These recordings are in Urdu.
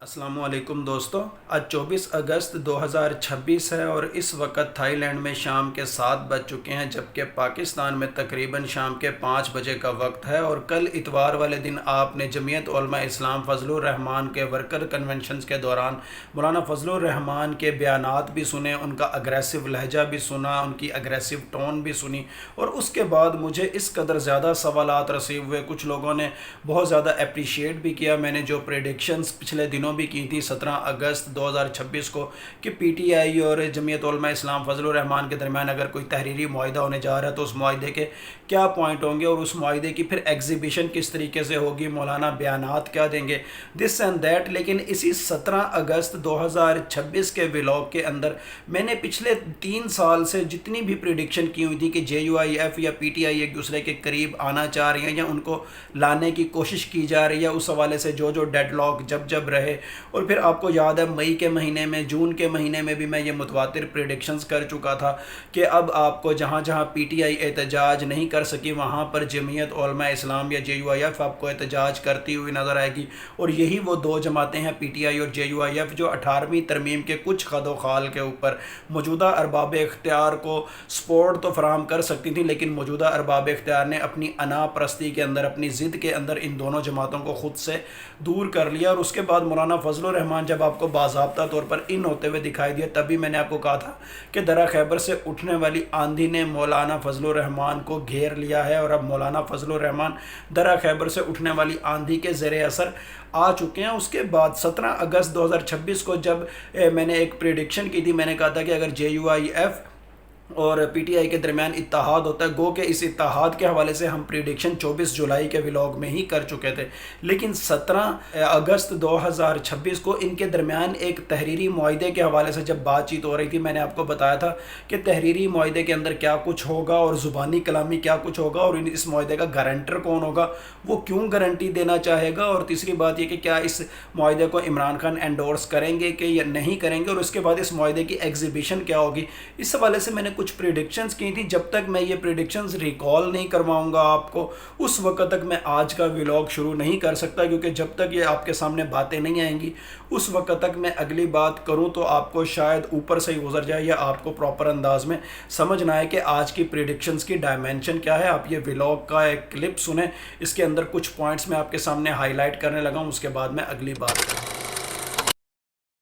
السلام علیکم دوستو، آج 24 اگست 2026 ہے اور اس وقت تھائی لینڈ میں شام کے 7 بج چکے ہیں، جبکہ پاکستان میں تقریباً شام کے 5 بجے کا وقت ہے۔ اور کل اتوار والے دن آپ نے جمعیت علماء اسلام فضل الرحمان کے ورکر کنونشنز کے دوران مولانا فضل الرحمان کے بیانات بھی سنے، ان کا اگریسو لہجہ بھی سنا، ان کی اگریسو ٹون بھی سنی، اور اس کے بعد مجھے اس قدر زیادہ سوالات رسیو ہوئے۔ کچھ لوگوں نے بہت زیادہ اپریشیٹ بھی کیا میں نے جو پریڈکشنز پچھلے دنوں بھی کی تھی 17 اگست 2026 کو کہ پی ٹی آئی اور جمعیت علماء اسلام فضل الرحمان کے درمیان اگر کوئی تحریری معاہدہ ہونے جا رہا ہے تو اس معاہدے کے کیا پوائنٹ ہوں گے اور اس معاہدے کی پھر ایگزیبیشن کس طریقے سے ہوگی، مولانا بیانات کیا دیں گے، دس اینڈ دیٹ۔ لیکن اسی 17 اگست 2026 کے ولاگ کے اندر میں نے پچھلے 3 سال سے جتنی بھی پریڈکشن کی ہوئی تھی کہ جے یو آئی ایف یا پی ٹی آئی ایک دوسرے کے قریب آنا چاہ رہی ہیں یا ان کو لانے کی کوشش کی جا رہی ہے، اس حوالے سے جو ڈیڈ لاک جب رہے، اور پھر آپ کو یاد ہے مئی کے مہینے میں، جون کے مہینے میں بھی میں یہ متواتر پریڈکشنز کر چکا تھا کہ اب آپ کو جہاں پی ٹی آئی احتجاج نہیں کر سکی وہاں پر جمعیت علماء اسلام یا جے یو آئی ایف آپ کو احتجاج کرتی ہوئی نظر آئے گی۔ اور یہی وہ دو جماعتیں ہیں پی ٹی آئی اور جے یو آئی ایف جو 18ویں ترمیم کے کچھ خد و خال کے اوپر موجودہ ارباب اختیار کو سپورٹ تو فراہم کر سکتی تھیں، لیکن موجودہ ارباب اختیار نے اپنی انا پرستی کے اندر، اپنی ضد کے اندر ان دونوں جماعتوں کو خود سے دور کر لیا۔ اور اس کے بعد مولانا فضل الرحمان جب آپ کو باضابطہ طور پر ان ہوتے ہوئے دکھائی دیا، تبھی میں نے آپ کو کہا تھا کہ درہ خیبر سے اٹھنے والی آندھی نے مولانا فضل الرحمان کو گھیر لیا ہے، اور اب مولانا فضل الرحمان درہ خیبر سے اٹھنے والی آندھی کے زیر اثر آ چکے ہیں۔ اس کے بعد 17 اگست 2026 کو جب میں نے ایک پریڈکشن کی تھی، میں نے کہا تھا کہ اگر جے یو آئی ایف اور پی ٹی آئی کے درمیان اتحاد ہوتا ہے، گو کہ اس اتحاد کے حوالے سے ہم پریڈکشن 24 جولائی کے ولاگ میں ہی کر چکے تھے، لیکن 17 اگست 2026 کو ان کے درمیان ایک تحریری معاہدے کے حوالے سے جب بات چیت ہو رہی تھی، میں نے آپ کو بتایا تھا کہ تحریری معاہدے کے اندر کیا کچھ ہوگا اور زبانی کلامی کیا کچھ ہوگا، اور اس معاہدے کا گارنٹر کون ہوگا، وہ کیوں گارنٹی دینا چاہے گا، اور تیسری بات یہ کہ کیا اس معاہدے کو عمران خان انڈورس کریں گے کہ یا نہیں کریں گے، اور اس کے بعد اس معاہدے کی ایگزیبیشن کیا ہوگی۔ اس حوالے سے میں نے کچھ پریڈکشنز کی تھی۔ جب تک میں یہ پریڈکشنز ریکال نہیں کرواؤں گا آپ کو، اس وقت تک میں آج کا ولاگ شروع نہیں کر سکتا، کیونکہ جب تک یہ آپ کے سامنے باتیں نہیں آئیں گی اس وقت تک میں اگلی بات کروں تو آپ کو شاید اوپر سے ہی گزر جائے یا آپ کو پراپر انداز میں سمجھ نہ آئے کہ آج کی پریڈکشنز کی ڈائمینشن کیا ہے۔ آپ یہ ولاگ کا ایک کلپ سنیں، اس کے اندر کچھ پوائنٹس میں آپ کے سامنے ہائی لائٹ کرنے لگا ہوں، اس کے بعد میں اگلی بات کروں۔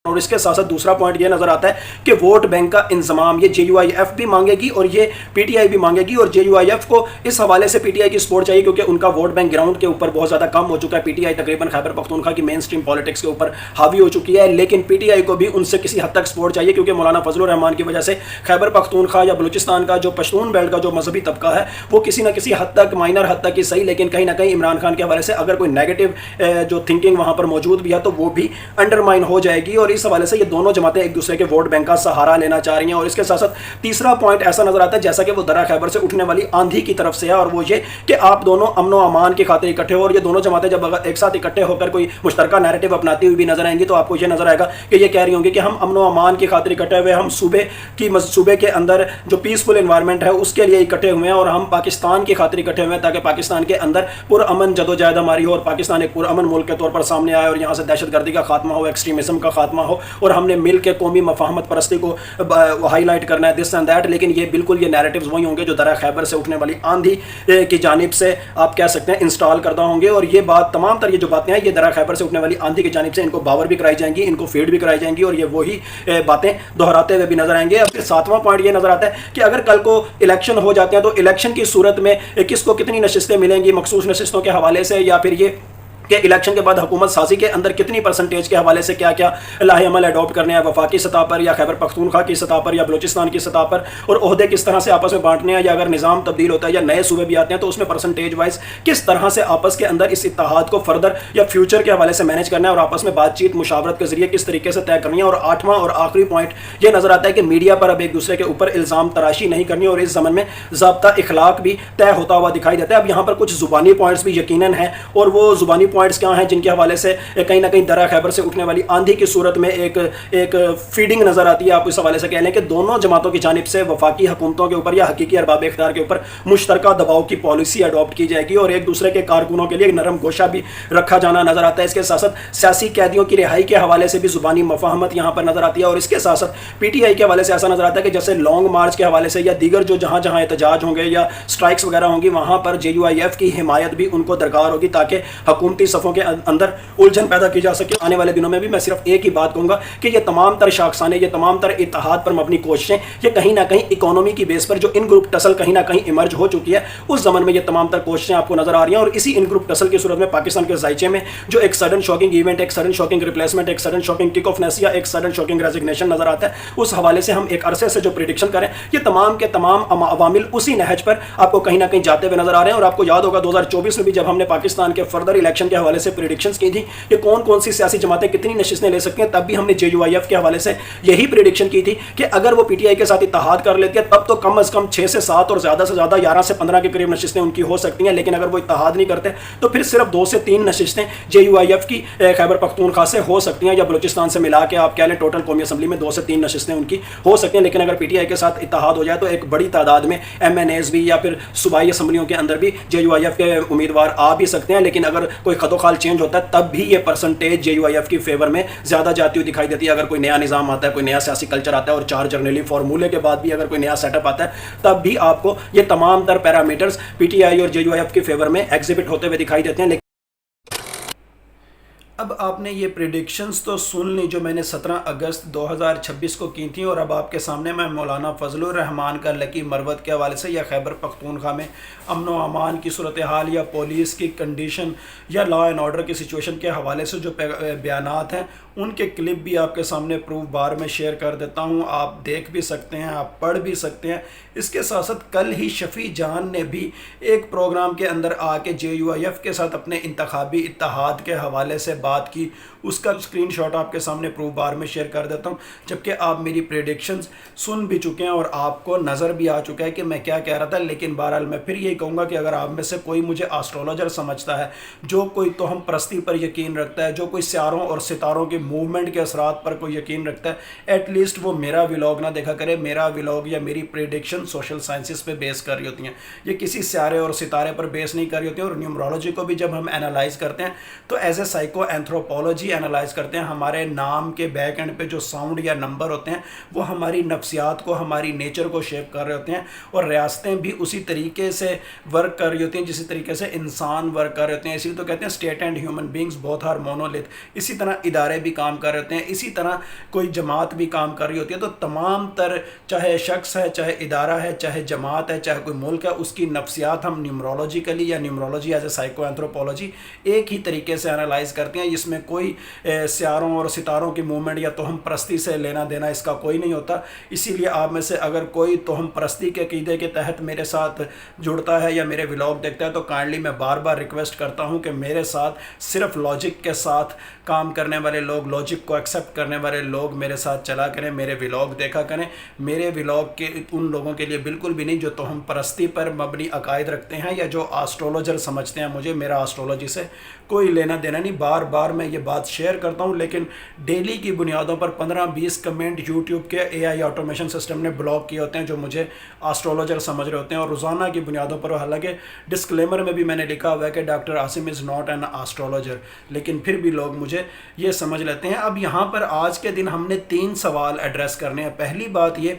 اور اس کے ساتھ ساتھ دوسرا پوائنٹ یہ نظر آتا ہے کہ ووٹ بینک کا انضمام یہ جے یو آئی ایف بھی مانگے گی اور یہ پی ٹی آئی بھی مانگے گی، اور جے یو آئی ایف کو اس حوالے سے پی ٹی آئی کی سپورٹ چاہیے کیونکہ ان کا ووٹ بینک گراؤنڈ کے اوپر بہت زیادہ کم ہو چکا ہے۔ پی ٹی آئی تقریباً خیبر پختونخوا کی مین سٹریم پالیٹکس کے اوپر حاوی ہو چکی ہے، لیکن پی ٹی آئی کو بھی ان سے کسی حد تک سپورٹ چاہیے کیونکہ مولانا فضل الرحمان کی وجہ سے خیبر پختونخوا یا بلوچستان کا جو پشتون بیلٹ کا جو مذہبی طبقہ ہے وہ کسی نہ کسی حد تک، مائنر حد تک ہی صحیح، لیکن کہیں نہ کہیں عمران خان کے حوالے سے اگر کوئی نیگیٹو جو تھنکنگ وہاں پر موجود بھی ہے تو وہ بھی انڈرمائن ہو جائے گی، اور اس حوالے سے یہ دونوں جماعتیں ایک دوسرے کے ووٹ بینک کا سہارا لینا چاہ رہی ہیں۔ اور اس کے ساتھ ساتھ تیسرا پوائنٹ ایسا نظر آتا ہے جیسا کہ وہ درہ خیبر سے اٹھنے والی آندھی کی طرف سے ہے، اور وہ یہ کہ آپ دونوں امن و امان کی خاطر اکٹھے ہو، اور یہ دونوں جماعتیں جب ایک ساتھ اکٹھے ہو کر کوئی مشترکہ نیریٹو اپناتی ہوئی بھی نظر آئیں گی تو آپ کو یہ نظر آئے گا کہ یہ کہہ رہی ہوں گی کہ ہم امن و امان کی خاطر اکٹھے ہوئے، ہم صوبے کے اندر جو پیسفل انوائرمنٹ ہے اس کے لیے اکٹھے ہوئے ہیں، اور ہم پاکستان کی خاطر اکٹھے ہوئے ہیں تاکہ پاکستان کے اندر پرامن جدوجہد ہماری ہو اور پاکستان ایک پرامن ملک کے طور پر سامنے آئے، اور یہاں سے دہشت گردی کا خاتمہ ہو، ایکسٹریمزم کا خاتمہ ہو، اور ہم نے مل کے قومی مفاہمت پرستی کو ہائی لائٹ کرنا ہے، دس اینڈ دیٹ۔ لیکن یہ بالکل یہ نیریٹیوز وہی ہوں گے جو درہ خیبر سے اٹھنے والی آندھی کی جانب سے آپ کہہ سکتے ہیں انسٹال کردہ ہوں گے، اور یہ بات تمام تر یہ جو باتیں ہیں یہ درہ خیبر سے اٹھنے والی آندھی کی جانب سے ان کو باور بھی کرائی جائیں گی، ان کو فیڈ بھی کرائی جائیں گی، اور یہ وہی باتیں دہراتے ہوئے بھی نظر آئیں گے۔ اب ساتواں پوائنٹ یہ نظر آتا ہے کہ اگر کل کو الیکشن ہو جاتے ہیں تو الیکشن کی صورت میں کس کو کتنی نشستیں ملیں گی مخصوص نشستوں کے حوالے سے، یا پھر یہ کہ الیکشن کے بعد حکومت سازی کے اندر کتنی پرسنٹیج کے حوالے سے کیا کیا لاہ عمل اڈاپٹ کرنے ہیں وفاقی سطح پر یا خیبر پختونخوا کی سطح پر یا بلوچستان کی سطح پر، اور عہدے کس طرح سے آپس میں بانٹنے ہیں، یا اگر نظام تبدیل ہوتا ہے یا نئے صوبے بھی آتے ہیں تو اس میں پرسنٹیج وائز کس طرح سے آپس کے اندر اس اتحاد کو فردر یا فیوچر کے حوالے سے مینیج کرنا ہے، اور آپس میں بات چیت مشاورت کے ذریعے کس طریقے سے طے کرنی ہے۔ اور آٹھواں اور آخری پوائنٹ یہ نظر آتا ہے کہ میڈیا پر اب ایک دوسرے کے اوپر الزام تراشی نہیں کرنی، اور اس زمن میں ضابطہ اخلاق بھی طے ہوتا ہوا دکھائی دیتا ہے۔ اب یہاں پر کچھ زبانی پوائنٹس بھی یقیناً ہیں، اور وہ زبانی پوائنٹس کیا ہیں جن کے حوالے سے کہیں نہ کہیں درہ خیبر سے اٹھنے والی آندھی کی صورت میں ایک فیڈنگ نظر آتی ہے. آپ اس حوالے سے کہہ لیں کہ دونوں جماعتوں کی جانب سے وفاقی حکومتوں کے اوپر یا حقیقی ارباب اختیار کے اوپر مشترکہ دباؤ کی پالیسی اڈاپٹ کی جائے گی اور ایک دوسرے کے کارکنوں کے لیے ایک نرم گوشہ بھی رکھا جانا نظر آتا ہے. اس کے ساتھ ساتھ سیاسی قیدیوں کی رہائی کے حوالے سے بھی زبانی مفاہمت یہاں پر نظر آتی ہے. اور اس کے ساتھ ساتھ پی ٹی آئی کے حوالے سے ایسا نظر آتا ہے کہ جیسے لانگ مارچ کے حوالے سے یا دیگر جو جہاں جہاں احتجاج ہوں گے یا اسٹرائکس وغیرہ ہوں گی وہاں پر جے یو آئی ایف کی حمایت بھی ان کو درکار ہوگی تاکہ حکومتی صفوں کے اندر الجھن پیدا کی جا سکے. آنے والے دنوں میں بھی میں صرف ایک ہی بات کہوں گا کہ یہ تمام تر شاخسانے یہ تمام تر اتحاد پر مبنی کوششیں یہ کہیں نہ کہیں اکانومی کی بیس پر جو ان گروپ ٹسل کہیں نہ کہیں ایمرج ہو چکی ہے اس زمن میں یہ تمام تر کوششیں آپ کو نظر آ رہی ہیں. اور اسی ان گروپ ٹسل کی صورت میں پاکستان کے ذائچے میں جو ایک سڈن شاکنگ ایونٹ ایک سڈن شاکنگ ریپلیسمنٹ ایک سڈن شاکنگ کک آف نیس یا ایک سڈن شاکنگ ریزگنیشن نظر آتا ہے اس حوالے سے ہم ایک عرصے سے جو پریڈکشن کریں یہ تمام کے تمام عوامل اسی نہج پر آپ کو کہیں نہ کہیں جاتے ہوئے نظر آ رہے ہیں. اور آپ کو یاد ہوگا 2024 میں بھی جب ہم نے پاکستان کے فردر الیکشن کے حوالے سے پریڈکشنز کی تھی کہ کون کون سی سیاسی جماعتیں کتنی نشستیں لے سکتی ہیں تب بھی ہم نے جے یو آئی ایف کے حوالے سے یہی پریڈکشن کی تھی کہ اگر وہ پی ٹی آئی کے ساتھ اتحاد کر لیتی ہے تب تو کم از کم 6 سے 7 اور زیادہ سے زیادہ 11 سے 15 کے قریب نشستیں ان کی ہو سکتی ہیں. لیکن اگر وہ اتحاد نہیں کرتے تو پھر صرف 2 سے 3 نشستیں جے یو آئی ایف کی خیبر پختونخوا سے ہو سکتی ہیں یا بلوچستان سے ملا کے آپ کہہ لیں ٹوٹل قومی اسمبلی میں 2 سے 3 نشستیں ان کی ہو سکتی ہیں. لیکن اگر پی ٹی آئی کے ساتھ اتحاد ہو جائے تو ایک بڑی تعداد میں ایم این ایز بھی یا پھر صوبائی اسمبلیوں کے اندر بھی جے یو آئی ایف کے امیدوار آ بھی سکتے ہیں. لیکن اگر کوئی خط و خال چینج ہوتا ہے تب بھی یہ percentage J U I F کی فیور میں زیادہ جاتی ہوئی دکھائی دیتی ہے. اگر کوئی نیا نظام آتا ہے کوئی نیا سیاسی کلچر آتا ہے اور 4 جرنیلی فارمولے کے بعد بھی اگر کوئی نیا سیٹ اپ آتا ہے تب بھی آپ کو یہ تمام تر پیرامیٹرز پی ٹی آئی اور جے یو آئی ایف کی فیور میں ایگزیبٹ ہوتے ہوئے دکھائی دیتے ہیں. اب آپ نے یہ پریڈکشنز تو سن لی جو میں نے 17 اگست 2026 کو کی تھیں اور اب آپ کے سامنے میں مولانا فضل الرحمان کا لکی مروت کے حوالے سے یا خیبر پختونخوا میں امن و امان کی صورتحال یا پولیس کی کنڈیشن یا لا اینڈ آرڈر کی سچویشن کے حوالے سے جو بیانات ہیں ان کے کلپ بھی آپ کے سامنے پروف بار میں شیئر کر دیتا ہوں. آپ دیکھ بھی سکتے ہیں آپ پڑھ بھی سکتے ہیں. اس کے ساتھ ساتھ کل ہی شفیع جان نے بھی ایک پروگرام کے اندر آ کے جے یو آئی ایف کے ساتھ اپنے انتخابی اتحاد کے حوالے سے بات کی. اس کا اسکرین شاٹ آپ کے سامنے پروف بار میں شیئر کر دیتا ہوں. جبکہ آپ میری پریڈکشنز سن بھی چکے ہیں اور آپ کو نظر بھی آ چکا ہے کہ میں کیا کہہ رہا تھا. لیکن بہرحال میں پھر یہی کہوں گا کہ اگر آپ میں سے کوئی مجھے آسٹرولوجر سمجھتا ہے جو کوئی توہم پرستی پر یقین رکھتا ہے جو کوئی سیاروں اور ستاروں کی موومنٹ کے اثرات پر کوئی یقین رکھتا ہے ایٹ لیسٹ وہ میرا ولاگ نہ دیکھا کرے. میرا ولاگ یا میری پریڈکشن سوشل سائنسز پہ بیس کر رہی ہوتی ہیں. یہ کسی سیارے اور ستارے پر بیس نہیں کر رہی ہوتی ہیں. اور نیومرولوجی کو بھی جب ہم انالائز کرتے ہیں تو as a psycho anthropology analyse کرتے ہیں. ہمارے نام کے بیک اینڈ پہ جو ساؤنڈ یا نمبر ہوتے ہیں وہ ہماری نفسیات کو ہماری نیچر کو شیپ کر رہے ہوتے ہیں اور ریاستیں بھی اسی طریقے سے ورک کر رہی ہوتی ہیں جسی طریقے سے انسان ورک کر رہے ہوتے ہیں. اسی لیے تو کہتے ہیں state and human beings both are monolith. اسی طرح ادارے بھی کام کر رہے ہوتے ہیں. اسی طرح کوئی جماعت بھی کام کر رہی ہوتی ہے. تو تمام تر چاہے شخص ہے چاہے ادارہ ہے چاہے جماعت ہے چاہے کوئی ملک ہے اس کی نفسیات ہم نیومرولوجیکلی یا نیومرولوجی ایز اے سائیکو اینتھروپولوجی ایک ہی طریقے سے انالائز کرتے ہیں. اس میں کوئی سیاروں اور ستاروں کی موومنٹ یا توہم پرستی سے لینا دینا اس کا کوئی نہیں ہوتا. اسی لیے آپ میں سے اگر کوئی توہم پرستی کے عقیدے کے تحت میرے ساتھ جڑتا ہے یا میرے ولاگ دیکھتا ہے تو کائنڈلی میں بار بار ریکویسٹ کرتا ہوں کہ میرے ساتھ صرف لاجک کے ساتھ کام کرنے والے لوگ لاجک کو ایکسیپٹ کرنے والے لوگ میرے ساتھ چلا کریں میرے ولاگ دیکھا کریں. میرے ولاگ کے ان لوگوں کے لیے بالکل بھی نہیں جو توہم پرستی پر مبنی عقائد رکھتے ہیں یا جو آسٹرولوجر سمجھتے ہیں مجھے میرا آسٹرولوجی سے کوئی لینا دینا نہیں. بار بار میں یہ بات شیئر کرتا ہوں لیکن ڈیلی کی بنیادوں پر 15-20 کمنٹ یوٹیوب کے اے آئی آٹومیشن سسٹم نے بلاک کیے ہوتے ہیں جو مجھے آسٹرولوجر سمجھ رہے ہوتے ہیں. اور روزانہ کی بنیادوں پر حالانکہ ڈسکلیمر میں بھی میں نے لکھا ہوا ہے کہ doctor Asim is not an astrologer لیکن پھر بھی لوگ مجھے یہ سمجھ لیتے ہیں. اب یہاں پر آج کے دن ہم نے 3 سوال ایڈریس کرنے ہیں. پہلی بات یہ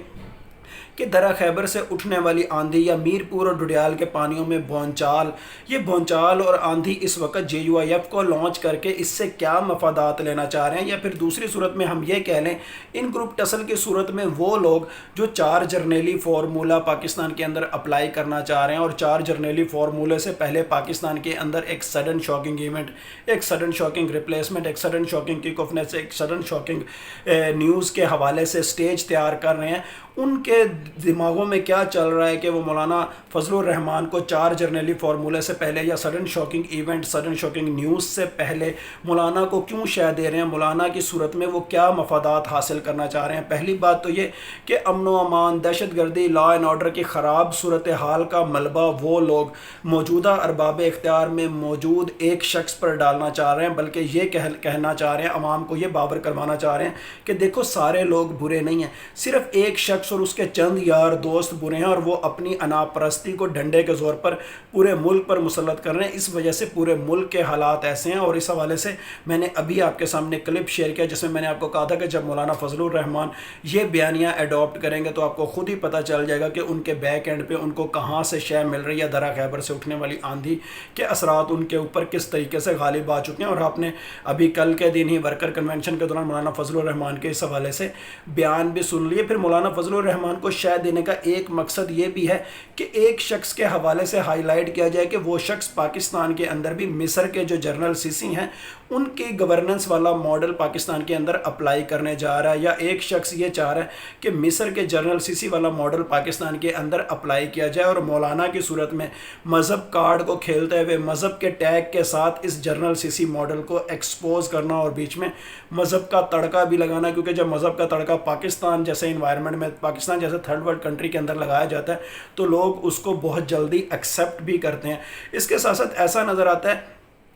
کہ درہ خیبر سے اٹھنے والی آندھی یا میرپور اور ڈڈیال کے پانیوں میں بونچال یہ بونچال اور آندھی اس وقت جے یو آئی ایف کو لانچ کر کے اس سے کیا مفادات لینا چاہ رہے ہیں. یا پھر دوسری صورت میں ہم یہ کہہ لیں ان گروپ ٹسل کی صورت میں وہ لوگ جو 4 جرنیلی فارمولہ پاکستان کے اندر اپلائی کرنا چاہ رہے ہیں اور 4 جرنیلی فارمولے سے پہلے پاکستان کے اندر ایک سڈن شاکنگ ایونٹ ایک سڈن شاکنگ ریپلیسمنٹ ایک سڈن شاکنگ کک آف نیس ایک سڈن شاکنگ نیوز کے حوالے سے سٹیج تیار کر رہے ہیں ان کے دماغوں میں کیا چل رہا ہے کہ وہ مولانا فضل الرحمان کو 4 جرنیلی فارمولے سے پہلے یا sudden shocking event sudden shocking news سے پہلے مولانا کو کیوں شے دے رہے ہیں، مولانا کی صورت میں وہ کیا مفادات حاصل کرنا چاہ رہے ہیں۔ پہلی بات تو یہ کہ امن و امان، دہشت گردی، لا اینڈ آرڈر کی خراب صورتحال کا ملبہ وہ لوگ موجودہ ارباب اختیار میں موجود ایک شخص پر ڈالنا چاہ رہے ہیں، بلکہ یہ کہنا چاہ رہے ہیں، عوام کو یہ باور کروانا چاہ رہے ہیں کہ دیکھو سارے لوگ برے نہیں ہیں، صرف ایک شخص اور اس کے چند یار دوست برے ہیں، اور وہ اپنی انا پرستی کو ڈنڈے کے زور پر پورے ملک پر مسلط کر رہے ہیں۔ اس وجہ سے پورے ملک کے حالات ایسے ہیں، اور اس حوالے سے میں نے ابھی آپ کے سامنے کلپ شیئر کیا جس میں میں نے آپ کو کہا تھا کہ جب مولانا فضل الرحمان یہ بیانیہ ایڈاپٹ کریں گے تو آپ کو خود ہی پتہ چل جائے گا کہ ان کے بیک اینڈ پہ ان کو کہاں سے شے مل رہی ہے۔ درہ خیبر سے اٹھنے والی آندھی کے اثرات ان کے اوپر کس طریقے سے غالب آ چکے ہیں، اور آپ نے ابھی کل کے دن ہی ورکر کنونشن کے دوران مولانا فضل الرحمان کے اس حوالے سے بیان بھی سن لیے۔ پھر مولانا فضل الرحمان کو شے دینے کا ایک مقصد یہ بھی ہے کہ ایک شخص کے حوالے سے ہائی لائٹ کیا جائے کہ وہ شخص پاکستان کے اندر بھی مصر کے جو جنرل سیسی ہیں ان کی گورننس والا ماڈل پاکستان کے اندر اپلائی کرنے جا رہا ہے، یا ایک شخص یہ چاہ رہا ہے کہ مصر کے جنرل سیسی والا ماڈل پاکستان کے اندر اپلائی کیا جائے، اور مولانا کی صورت میں مذہب کارڈ کو کھیلتے ہوئے مذہب کے ٹیگ کے ساتھ اس جنرل سیسی ماڈل کو ایکسپوز کرنا اور بیچ میں مذہب کا تڑکا بھی لگانا، کیونکہ جب مذہب کا تڑکا پاکستان جیسے انوائرمنٹ میں، پاکستان جیسے تھرڈ ورلڈ کنٹری کے اندر لگایا جاتا ہے تو لوگ اس کو بہت جلدی ایکسیپٹ بھی کرتے ہیں۔ اس کے ساتھ ساتھ ایسا نظر آتا ہے،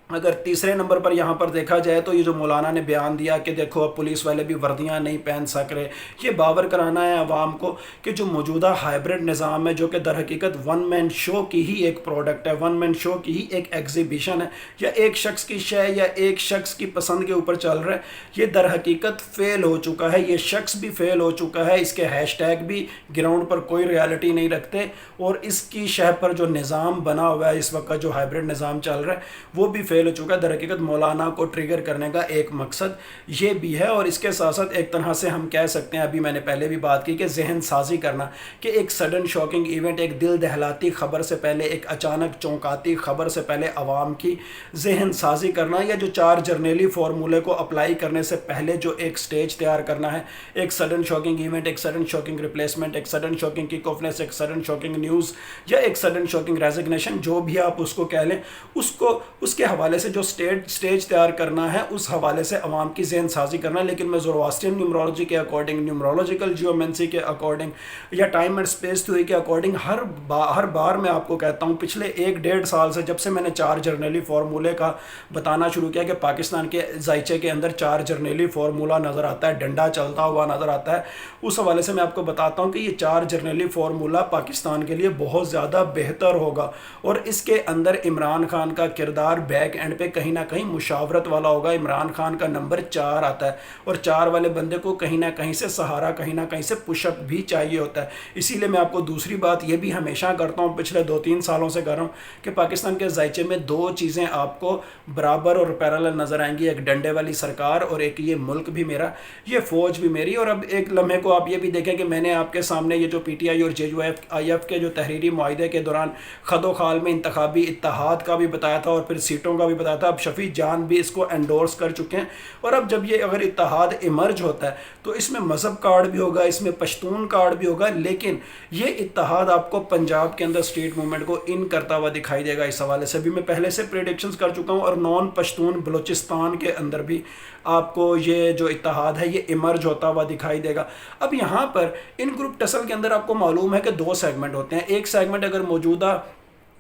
اگر تیسرے نمبر پر یہاں پر دیکھا جائے تو یہ جو مولانا نے بیان دیا کہ دیکھو اب پولیس والے بھی وردیاں نہیں پہن سک رہے، یہ باور کرانا ہے عوام کو کہ جو موجودہ ہائبرڈ نظام ہے جو کہ در حقیقت ون مین شو کی ہی ایک پروڈکٹ ہے، ون مین شو کی ہی ایک ایگزیبیشن ہے، یا ایک شخص کی شے یا ایک شخص کی پسند کے اوپر چل رہا ہے، یہ در حقیقت فیل ہو چکا ہے، یہ شخص بھی فیل ہو چکا ہے، اس کے ہیش ٹیگ بھی گراؤنڈ پر کوئی ریالٹی نہیں رکھتے، اور اس کی شے پر جو نظام بنا ہوا ہے اس وقت جو ہائبرڈ نظام چل رہا ہے وہ بھی فیل ہو چکا ہے۔ در حقیقت مولانا کو ٹریگر کرنے کا ایک مقصد یہ بھی ہے، اور اس کے ساتھ ساتھ ایک طرح سے ہم کہہ سکتے ہیں، ابھی میں نے پہلے بھی بات کی کہ ذہن سازی کرنا، کہ ایک سڈن شاکنگ ایونٹ، ایک دل دہلاتی خبر سے پہلے، ایک اچانک چونکاتی خبر سے پہلے عوام کی ذہن سازی کرنا، یا جو 4 جرنیلی فارمولے کو اپلائی کرنے سے پہلے جو ایک سٹیج تیار کرنا ہے، ایک سڈن شاکنگ ایونٹ، ایک سڈن شاکنگ ریپلیسمنٹ، ایک سڈن شاکنگ کک آفنس، ایک سڈن شاکنگ نیوز، یا ایک سڈن شاکنگ ریزگنیشن، جو بھی آپ اس کو کہہ لیں، اس کے حوالے سے جو سٹیج تیار کرنا ہے اس حوالے سے عوام کی ذہن سازی کرنا ہے۔ لیکن میں زورواسٹرین نیومرولوجی کے اکارڈنگ، نیومرولوجیکل جیومنسی کے اکارڈنگ، یا ٹائم اینڈ اسپیس تھیوری کے اکارڈنگ ہر بار میں آپ کو کہتا ہوں پچھلے 1-1.5 سال سے جب سے میں نے 4 جرنیلی فارمولے کا بتانا شروع کیا کہ پاکستان کے ذائچے کے اندر 4 جرنیلی فارمولہ نظر آتا ہے، ڈنڈا چلتا ہوا نظر آتا ہے، اس حوالے سے میں آپ کو بتاتا ہوں کہ یہ 4 جرنیلی فارمولہ پاکستان کے لیے بہت زیادہ بہتر ہوگا، اور اس کے اندر عمران خان کا کردار بیک اینڈ پہ کہیں نہ کہیں مشاورت والا ہوگا۔ عمران خان کا نمبر 4 آتا ہے، اور 4 والے بندے کو کہیں نہ کہیں سے سہارا، کہیں نہ کہیں سے پش اپ بھی چاہیے ہوتا ہے۔ اسی لیے میں آپ کو دوسری بات یہ بھی ہمیشہ کرتا ہوں، پچھلے 2-3 سالوں سے کر رہا ہوں کہ پاکستان کے ذائچے میں 2 چیزیں آپ کو برابر اور پیرالل نظر آئیں گی، ایک ڈنڈے والی سرکار اور ایک یہ ملک بھی میرا، یہ فوج بھی میری۔ اور اب ایک لمحے کو آپ یہ بھی دیکھیں کہ میں نے آپ کے سامنے یہ جو پی ٹی آئی اور JUIF کے جو تحریری معاہدے کے دوران خد و خال میں انتخابی اتحاد کا بھی بتایا تھا اور پھر سیٹوں کا بھی بتایا تھا، اب شفیع جان بھی اس کو انڈورس کر چکے ہیں۔ اور اب جب یہ اگر اتحاد ایمرج ہوتا ہے تو اس میں مذہب کارڈ بھی ہوگا، اس میں پشتون کارڈ بھی ہوگا، لیکن یہ اتحاد آپ کو پنجاب کے اندر اسٹریٹ موومنٹ کو ان کرتا ہوا دکھائی دے گا۔ اس حوالے سے بھی میں پہلے سے پریڈکشنز کر چکا ہوں، اور نان پشتون بلوچستان کے اندر بھی آپ کو یہ جو اتحاد ہے یہ ایمرج ہوتا ہوا دکھائی دے گا۔ اب یہاں پر ان گروپ ٹسل کے اندر آپ کو معلوم ہے کہ 2 سیگمنٹ ہوتے ہیں۔ ایک سیگمنٹ اگر موجودہ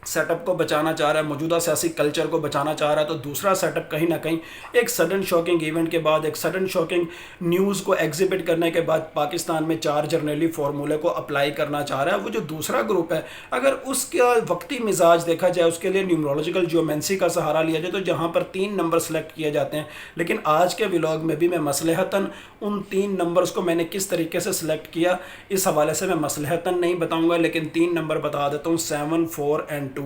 سیٹ اپ کو بچانا چاہ رہا ہے، موجودہ سیاسی کلچر کو بچانا چاہ رہا ہے، تو دوسرا سیٹ اپ کہیں نہ کہیں ایک سڈن شاکنگ ایونٹ کے بعد، ایک سڈن شاکنگ نیوز کو ایگزیبٹ کرنے کے بعد پاکستان میں 4 جرنیلی فارمولے کو اپلائی کرنا چاہ رہا ہے۔ وہ جو دوسرا گروپ ہے، اگر اس کا وقتی مزاج دیکھا جائے، اس کے لیے نیومرولوجیکل جیومنسی کا سہارا لیا جائے، تو جہاں پر 3 نمبر سلیکٹ کیے جاتے ہیں، لیکن آج کے ولاگ میں بھی میں مصلحتاً ان 3 نمبرز کو میں نے کس طریقے سے سلیکٹ کیا اس حوالے سے میں مصلحتاً نہیں بتاؤں گا، لیکن 3 نمبر بتا دیتا ہوں، 7، 4 and 2,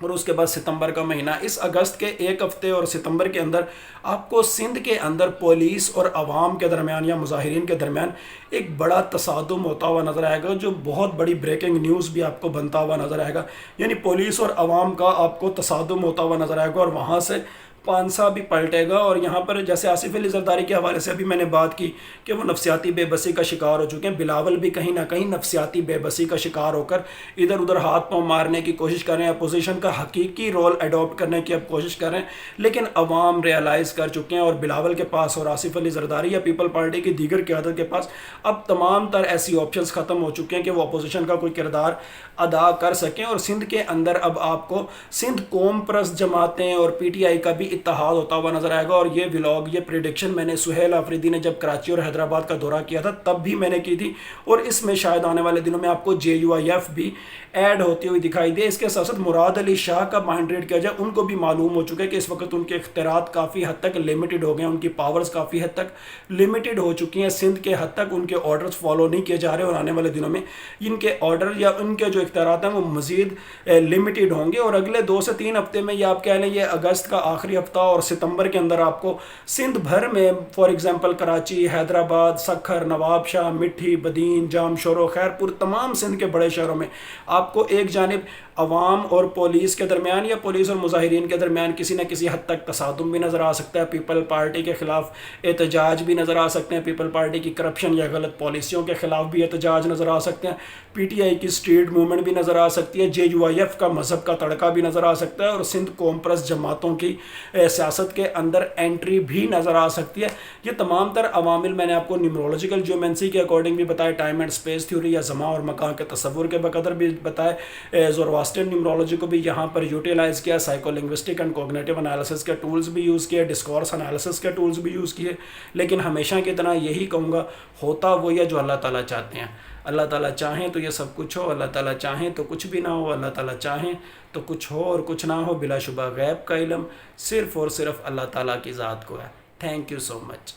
اور اس کے بعد ستمبر کا مہینہ. اس اگست کے ایک ہفتے اور ستمبر کے اندر آپ کو سندھ کے اندر پولیس اور عوام کے درمیان یا مظاہرین کے درمیان ایک بڑا تصادم ہوتا ہوا نظر آئے گا، جو بہت بڑی بریکنگ نیوز بھی آپ کو بنتا ہوا نظر آئے گا. یعنی پولیس اور عوام کا آپ کو تصادم ہوتا ہوا نظر آئے گا اور وہاں سے پانسا بھی پلٹے گا. اور یہاں پر جیسے آصف علی زرداری کے حوالے سے ابھی میں نے بات کی کہ وہ نفسیاتی بے بسی کا شکار ہو چکے ہیں، بلاول بھی کہیں نہ کہیں نفسیاتی بے بسی کا شکار ہو کر ادھر ادھر ہاتھ پاؤں مارنے کی کوشش کر رہے ہیں، اپوزیشن کا حقیقی رول اڈاپٹ کرنے کی اب کوشش کر رہے ہیں. لیکن عوام ریئلائز کر چکے ہیں اور بلاول کے پاس اور آصف علی زرداری یا پیپل پارٹی کی دیگر قیادت کے پاس اب تمام تر ایسی آپشنز ختم ہو چکے ہیں کہ وہ اپوزیشن کا کوئی کردار ادا کر سکیں. اور سندھ کے اندر اب آپ کو سندھ قوم پرست جماعتیں اور پی ٹی آئی کا بھی اتحاد ہوتا ہوا نظر آئے گا. اور یہ ولاگ، یہ پریڈکشن میں نے سہیل آفریدی نے جب کراچی اور حیدرآباد کا دورہ کیا تھا تب بھی میں نے کی تھی، اور اس میں شاید آنے والے دنوں میں آپ کو JUIF بھی ایڈ ہوتی ہوئی دکھائی دے. اس کے ساتھ ساتھ مراد علی شاہ کا مائنڈ ریڈ کیا جائے، ان کو بھی معلوم ہو چکا ہے کہ اس وقت ان کے اختیارات کافی حد تک لمیٹڈ ہو گئے ہیں، ان کی پاورز کافی حد تک لمیٹڈ ہو چکی ہیں. سندھ کے حد تک ان کے آرڈرز فالو نہیں کیے جا رہے، اور آنے والے دنوں میں ان کے آرڈر یا ان کے جو اختیارات ہیں وہ مزید لمیٹڈ ہوں گے. اور اگلے 2 سے 3 ہفتے میں، یا آپ کہہ لیں یہ اگست کا آخری ہفتہ اور ستمبر کے اندر آپ کو سندھ بھر میں فار ایگزامپل کراچی، حیدرآباد، سکھر، نواب شاہ، مٹھی، بدین، جام شورو، خیرپور، تمام سندھ کے بڑے شہروں میں آپ کو ایک جانب عوام اور پولیس کے درمیان یا پولیس اور مظاہرین کے درمیان کسی نہ کسی حد تک تصادم بھی نظر آ سکتا ہے. پیپل پارٹی کے خلاف احتجاج بھی نظر آ سکتے ہیں، پیپل پارٹی کی کرپشن یا غلط پالیسیوں کے خلاف بھی احتجاج نظر آ سکتے ہیں، پی ٹی آئی کی اسٹریٹ موومنٹ بھی نظر آ سکتی ہے، JUIF کا مذہب کا تڑکا بھی نظر آ سکتا ہے، اور سندھ قوم پرست جماعتوں کی سیاست کے اندر انٹری بھی نظر آ سکتی ہے. یہ تمام تر عوامل میں نے آپ کو نیورولوجیکل جیومنسی کے اکارڈنگ بھی بتائے، ٹائم اینڈ اسپیس تھیوری یا زمان اور مکان کے تصور کے بقدر بھی بتائے، زورواسٹرن نیورولوجی کو بھی یہاں پر یوٹیلائز کیا، psycho linguistic and cognitive analysis کے ٹولز بھی یوز کیے، ڈسکورس انالیسس کے ٹولز بھی یوز کیے. لیکن ہمیشہ کی طرح یہی کہوں گا، ہوتا وہی ہے جو اللہ تعالیٰ چاہتے ہیں. اللہ تعالیٰ چاہیں تو یہ سب کچھ ہو، اللہ تعالیٰ چاہیں تو کچھ بھی نہ ہو، اللہ تعالیٰ چاہیں تو کچھ ہو اور کچھ نہ ہو. بلا شبہ غیب کا علم صرف اور صرف اللہ تعالیٰ کی ذات کو ہے. Thank you so much.